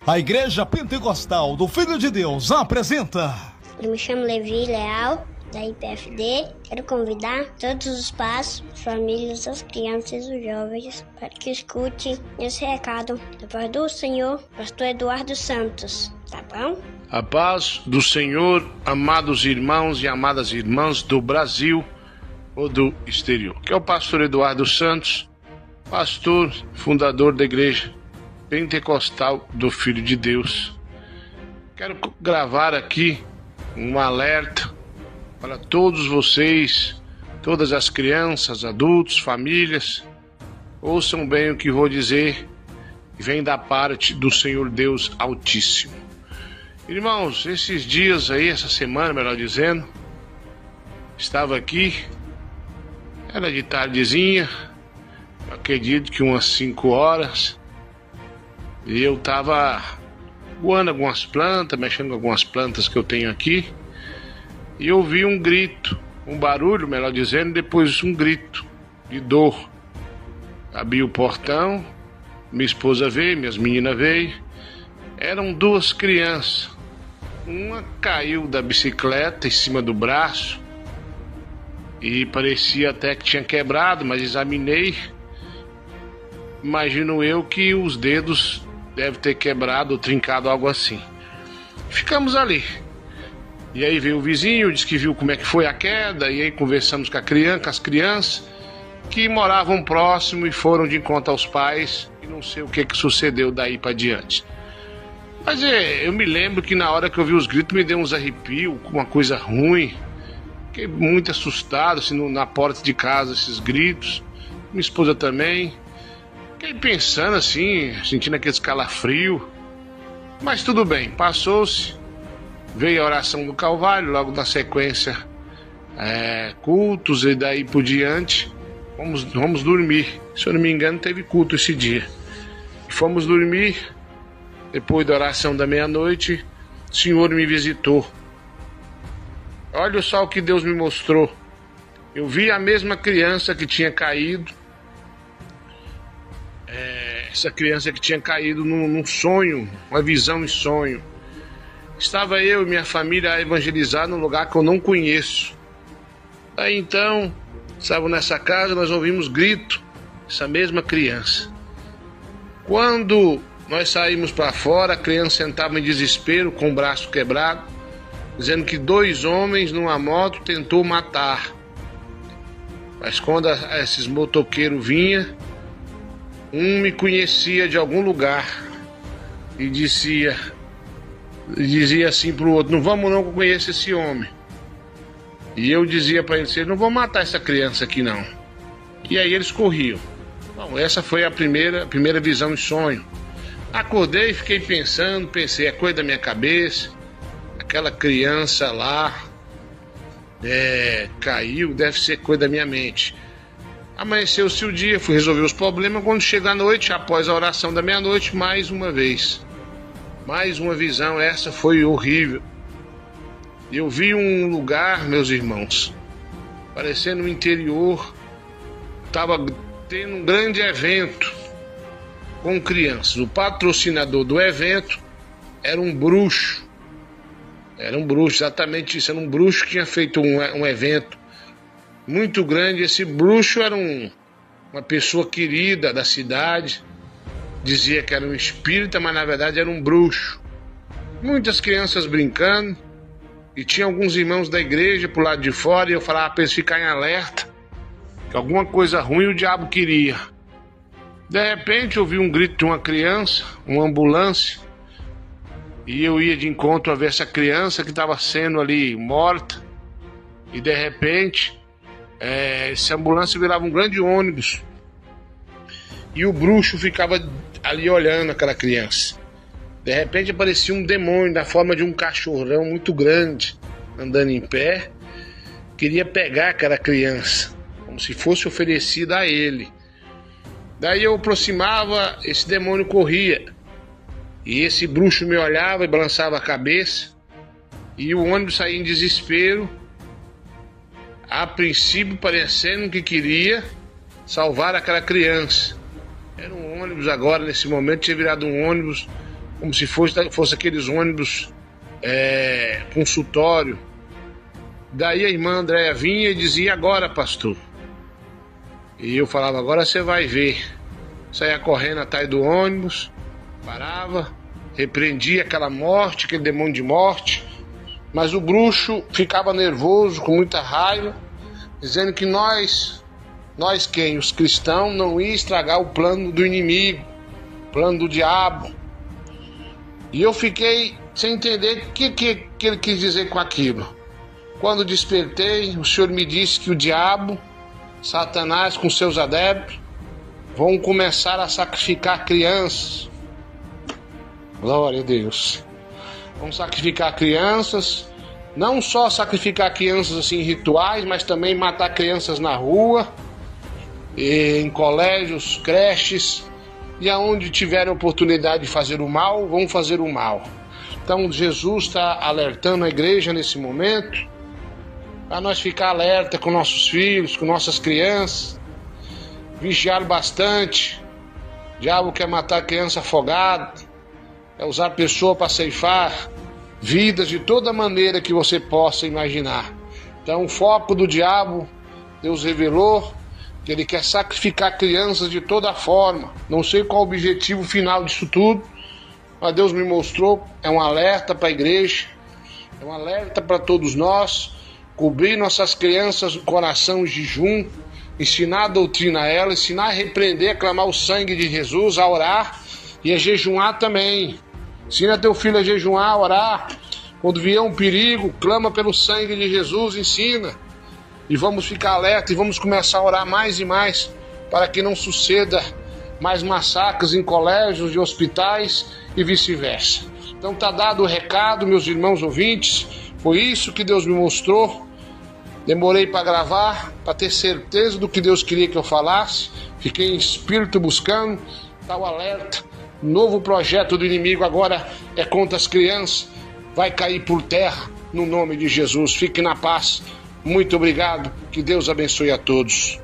A Igreja Pentecostal do Filho de Deus apresenta... Eu me chamo Levi Leal, da IPFD. Quero convidar todos os pais, famílias, as crianças e os jovens para que escutem esse recado da voz do Senhor, pastor Eduardo Santos, tá bom? A paz do Senhor, amados irmãos e amadas irmãs do Brasil ou do exterior. Que é o pastor Eduardo Santos, pastor, fundador da Igreja Pentecostal do Filho de Deus. Quero gravar aqui um alerta para todos vocês, todas as crianças, adultos, famílias. Ouçam bem o que vou dizer, vem da parte do Senhor Deus Altíssimo. Irmãos, esses dias aí, essa semana, melhor dizendo, estava aqui, era de tardezinha, acredito que umas 5 horas, e eu estava voando algumas plantas, mexendo com algumas plantas que eu tenho aqui, e eu ouvi um grito, um barulho, melhor dizendo, depois um grito de dor. Abri o portão, minha esposa veio, minhas meninas veio, eram 2 crianças. Uma caiu da bicicleta em cima do braço e parecia até que tinha quebrado, mas examinei. Imagino eu que os dedos devem ter quebrado ou trincado, algo assim. Ficamos ali. E aí veio o vizinho, disse que viu como é que foi a queda, e aí conversamos com as crianças que moravam próximo e foram de encontro aos pais, e não sei o que sucedeu daí para diante. Mas eu me lembro que na hora que eu vi os gritos me deu uns arrepios, uma coisa ruim. Fiquei muito assustado, assim, na porta de casa, esses gritos. Minha esposa também. Fiquei pensando assim, sentindo aquele calafrio. Mas tudo bem, passou-se. Veio a oração do Calvário, logo na sequência cultos e daí por diante. Vamos dormir. Se eu não me engano, teve culto esse dia. E fomos dormir. Depois da oração da meia-noite, o Senhor me visitou. Olha só o que Deus me mostrou. Eu vi a mesma criança que tinha caído. Essa criança que tinha caído num sonho, uma visão em sonho. Estava eu e minha família a evangelizar num lugar que eu não conheço. Aí então, estava nessa casa, nós ouvimos grito, essa mesma criança. Quando nós saímos para fora, a criança sentava em desespero, com o braço quebrado, dizendo que 2 homens numa moto tentou matar. Mas quando esses motoqueiros vinham, um me conhecia de algum lugar e dizia assim para o outro: não vamos não, que eu conheço esse homem. E eu dizia para eles: não vão matar essa criança aqui não. E aí eles corriam. Bom, essa foi a primeira visão em sonho. Acordei e fiquei pensei, é coisa da minha cabeça, aquela criança lá caiu, deve ser coisa da minha mente. Amanheceu-se o dia, fui resolver os problemas. Quando chega a noite, após a oração da meia-noite, mais uma vez, mais uma visão. Essa foi horrível. Eu vi um lugar, meus irmãos, parecendo no interior, estava tendo um grande evento com crianças. O patrocinador do evento era um bruxo. Era um bruxo, exatamente isso. Era um bruxo que tinha feito um evento muito grande. Esse bruxo era uma pessoa querida da cidade. Dizia que era um espírita, mas na verdade era um bruxo. Muitas crianças brincando. E tinha alguns irmãos da igreja pro lado de fora. E eu falava para eles ficarem alerta, que alguma coisa ruim o diabo queria. De repente eu vi um grito de uma criança, uma ambulância, e eu ia de encontro a ver essa criança que estava sendo ali morta, e de repente essa ambulância virava um grande ônibus, e o bruxo ficava ali olhando aquela criança. De repente aparecia um demônio na forma de um cachorrão muito grande, andando em pé, queria pegar aquela criança, como se fosse oferecida a ele. Daí eu aproximava, esse demônio corria. E esse bruxo me olhava e balançava a cabeça. E o ônibus saía em desespero. A princípio parecendo que queria salvar aquela criança. Era um ônibus agora, nesse momento, tinha virado um ônibus como se fosse aqueles ônibus consultório. Daí a irmã Andréia vinha e dizia: agora, pastor? E eu falava: agora você vai ver. Saía correndo atrás do ônibus, parava, repreendia aquela morte, aquele demônio de morte. Mas o bruxo ficava nervoso, com muita raiva, dizendo que nós quem? Os cristãos, não ia estragar o plano do inimigo, o plano do diabo. E eu fiquei sem entender o que ele quis dizer com aquilo. Quando despertei, o Senhor me disse que o diabo, Satanás com seus adeptos, vão começar a sacrificar crianças. Glória a Deus. Vão sacrificar crianças, não só sacrificar crianças assim em rituais, mas também matar crianças na rua, em colégios, creches, e aonde tiverem oportunidade de fazer o mal, vão fazer o mal. Então Jesus está alertando a igreja nesse momento, para nós ficar alerta com nossos filhos, com nossas crianças, vigiar bastante. O diabo quer matar criança afogada, é usar pessoa para ceifar vidas de toda maneira que você possa imaginar. Então o foco do diabo, Deus revelou que ele quer sacrificar crianças de toda forma. Não sei qual o objetivo final disso tudo, mas Deus me mostrou. É um alerta para a igreja, é um alerta para todos nós, cobrir nossas crianças no coração em jejum, ensinar a doutrina a ela, ensinar a repreender, a clamar o sangue de Jesus, a orar e a jejuar também. Ensina teu filho a jejuar, a orar. Quando vier um perigo, clama pelo sangue de Jesus, ensina. E vamos ficar alerta e vamos começar a orar mais e mais para que não suceda mais massacres em colégios e hospitais e vice-versa. Então tá dado o recado, meus irmãos ouvintes. Foi isso que Deus me mostrou. Demorei para gravar, para ter certeza do que Deus queria que eu falasse. Fiquei em espírito buscando. Tá o alerta. Novo projeto do inimigo agora é contra as crianças. Vai cair por terra no nome de Jesus. Fique na paz. Muito obrigado. Que Deus abençoe a todos.